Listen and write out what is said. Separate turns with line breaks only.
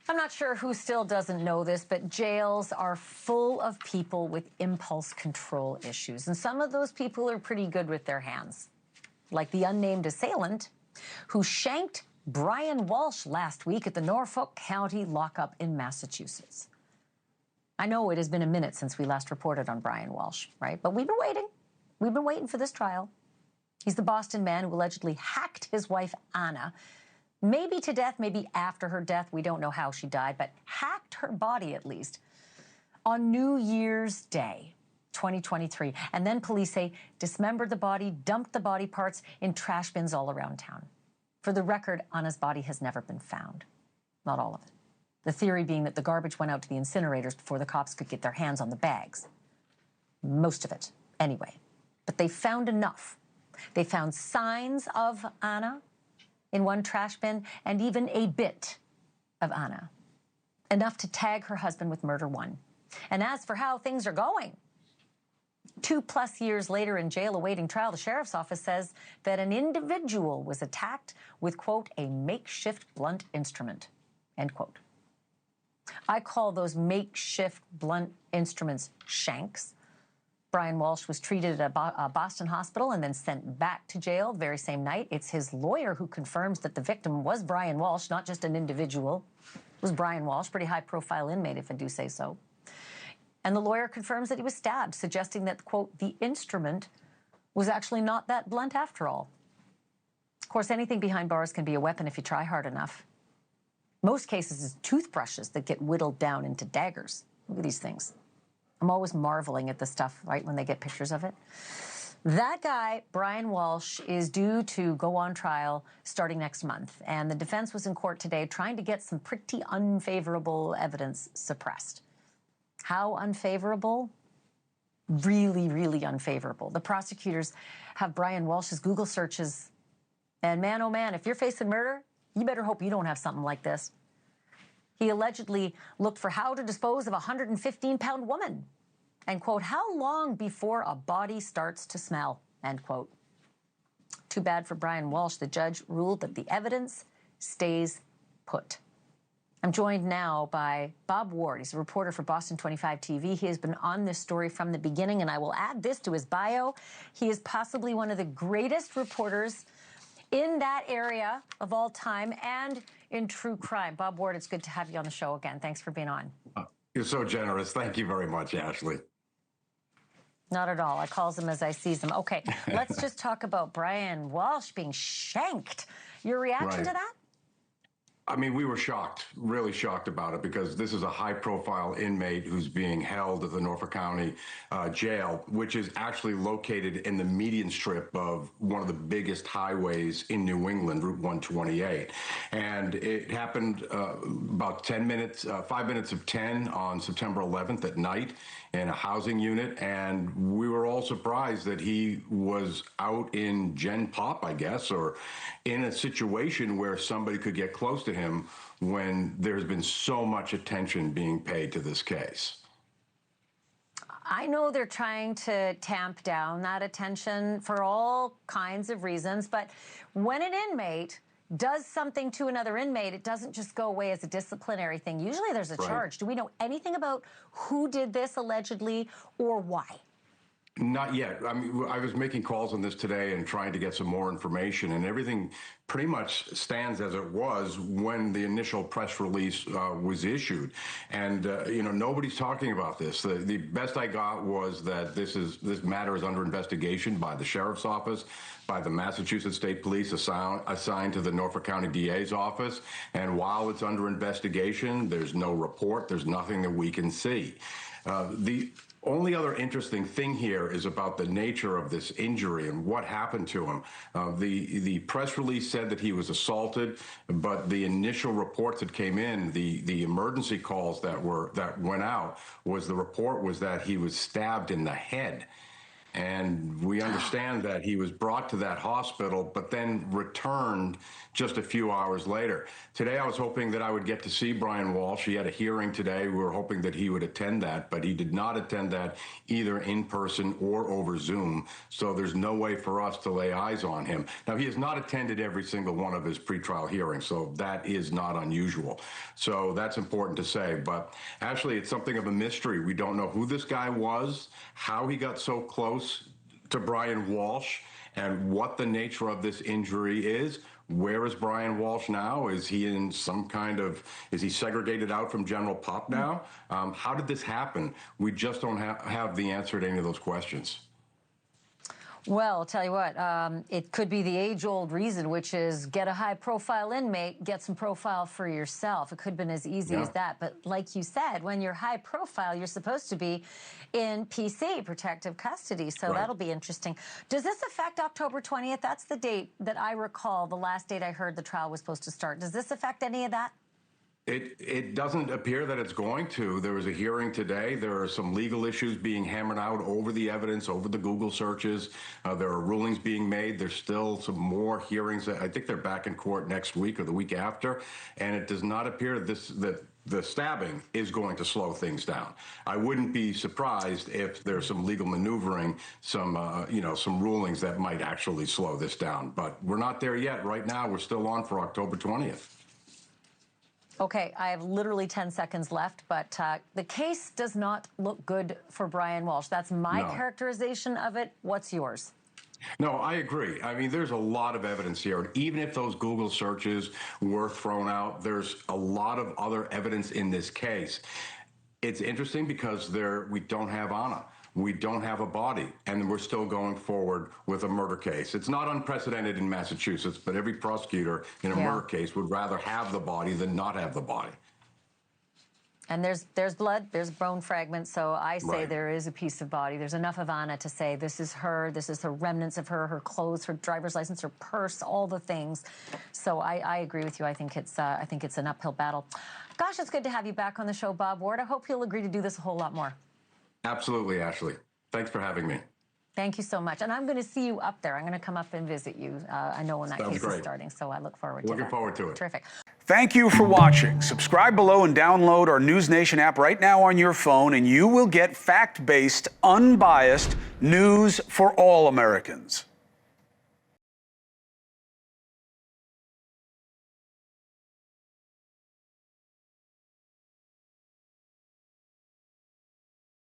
I'm not sure who still doesn't know this, but jails are full of people with impulse control issues. And some of those people are pretty good with their hands, like the unnamed assailant who shanked Brian Walsh last week at the Norfolk County lockup in Massachusetts. I know it has been a minute since we last reported on Brian Walsh, right? But we've been waiting. We've been waiting for this trial. He's the Boston man who allegedly hacked his wife, Anna, maybe to death, maybe after her death. We don't know how she died, but hacked her body at least on New Year's Day, 2023. And then police say dismembered the body, dumped the body parts in trash bins all around town. For the record, Anna's body has never been found. Not all of it. The theory being that the garbage went out to the incinerators before the cops could get their hands on the bags. Most of it, anyway. But they found enough. They found signs of Anna in one trash bin, and even a bit of Anna. Enough to tag her husband with murder one. And as for how things are going, 2+ years later in jail awaiting trial, the sheriff's office says that an individual was attacked with, quote, a makeshift blunt instrument, end quote. I call those makeshift blunt instruments shanks. Brian Walsh was treated at a Boston hospital and then sent back to jail the very same night. It's his lawyer who confirms that the victim was Brian Walsh, not just an individual. It was Brian Walsh, pretty high-profile inmate, if I do say so. And the lawyer confirms that he was stabbed, suggesting that, quote, the instrument was actually not that blunt after all. Of course, anything behind bars can be a weapon if you try hard enough. Most cases, it's toothbrushes that get whittled down into daggers. Look at these things. I'm always marveling at the stuff, right, when they get pictures of it. That guy, Brian Walsh, is due to go on trial starting next month. And the defense was in court today trying to get some pretty unfavorable evidence suppressed. How unfavorable? Really, really unfavorable. The prosecutors have Brian Walsh's Google searches. And man, oh man, if you're facing murder, you better hope you don't have something like this. He allegedly looked for how to dispose of a 115-pound woman. And, quote, how long before a body starts to smell, end quote. Too bad for Brian Walsh. The judge ruled that the evidence stays put. I'm joined now by Bob Ward. He's a reporter for Boston 25 TV. He has been on this story from the beginning, and I will add this to his bio. He is possibly one of the greatest reporters in that area of all time and in true crime. Bob Ward, it's good to have you on the show again. Thanks for being on.
You're so generous. Thank you very much, Ashleigh.
Not at all. I calls them as I sees them. Okay, let's just talk about Brian Walsh being shanked. Your reaction to that?
I mean, we were shocked, really shocked about it, because this is a high-profile inmate who's being held at the Norfolk County jail, which is actually located in the median strip of one of the biggest highways in New England, Route 128. And it happened about 5 minutes of 10 on September 11th at night in a housing unit. And we were all surprised that he was out in Gen Pop, I guess, or in a situation where somebody could get close to him when there's been so much attention being paid to this case.
I know they're trying to tamp down that attention for all kinds of reasons, but when an inmate does something to another inmate, it doesn't just go away as a disciplinary thing. Usually there's a charge. Do we know anything about who did this allegedly or why?
Not yet. I mean, I was making calls on this today and trying to get some more information, and everything pretty much stands as it was when the initial press release was issued. And, you know, nobody's talking about this. The best I got was that this matter is under investigation by the sheriff's office, by the Massachusetts State Police assigned to the Norfolk County DA's office. And while it's under investigation, there's no report. There's nothing that we can see. The only other interesting thing here is about the nature of this injury and what happened to him. The press release said that he was assaulted, but the initial reports that came in, the emergency calls that went out, the report was that he was stabbed in the head. And we understand that he was brought to that hospital, but then returned just a few hours later. Today, I was hoping that I would get to see Brian Walsh. He had a hearing today. We were hoping that he would attend that, but he did not attend that either in person or over Zoom. So there's no way for us to lay eyes on him. Now, he has not attended every single one of his pretrial hearings, so that is not unusual. So that's important to say. But Ashleigh, it's something of a mystery. We don't know who this guy was, how he got so close to Brian Walsh, and what the nature of this injury is. Where is Brian Walsh now? Is he in some kind of, is he segregated out from general pop now? How did this happen? We just don't have the answer to any of those questions.
Well, I'll tell you what, it could be the age-old reason, which is get a high-profile inmate, get some profile for yourself. It could have been as easy as that. But like you said, when you're high-profile, you're supposed to be in PC, protective custody. So that'll be interesting. Does this affect October 20th? That's the date that I recall, the last date I heard the trial was supposed to start. Does this affect any of that?
It doesn't appear that it's going to. There was a hearing today. There are some legal issues being hammered out over the evidence, over the Google searches. There are rulings being made. There's still some more hearings. I think they're back in court next week or the week after. And it does not appear that the stabbing is going to slow things down. I wouldn't be surprised if there's some legal maneuvering, some rulings that might actually slow this down. But we're not there yet. Right now, we're still on for October 20th.
Okay, I have literally 10 seconds left, but the case does not look good for Brian Walsh. That's my characterization of it. What's yours?
No, I agree. I mean, there's a lot of evidence here. Even if those Google searches were thrown out, there's a lot of other evidence in this case. It's interesting because we don't have Anna. We don't have a body, and we're still going forward with a murder case. It's not unprecedented in Massachusetts, but every prosecutor in a murder case would rather have the body than not have the body.
And there's blood, there's bone fragments, so I say there is a piece of body. There's enough of Anna to say this is her, this is the remnants of her clothes, her driver's license, her purse, all the things. So I agree with you. I think it's an uphill battle. Gosh, it's good to have you back on the show, Bob Ward. I hope you'll agree to do this a whole lot more. Absolutely, Ashleigh. Thanks for having me. Thank you so much. And I'm going to see you up there. I'm going to come up and visit you. I know when that case is starting, so I look forward to that. Looking forward to it. Terrific. Thank you for watching. Subscribe below and download our NewsNation app right now on your phone, and you will get fact-based, unbiased news for all Americans.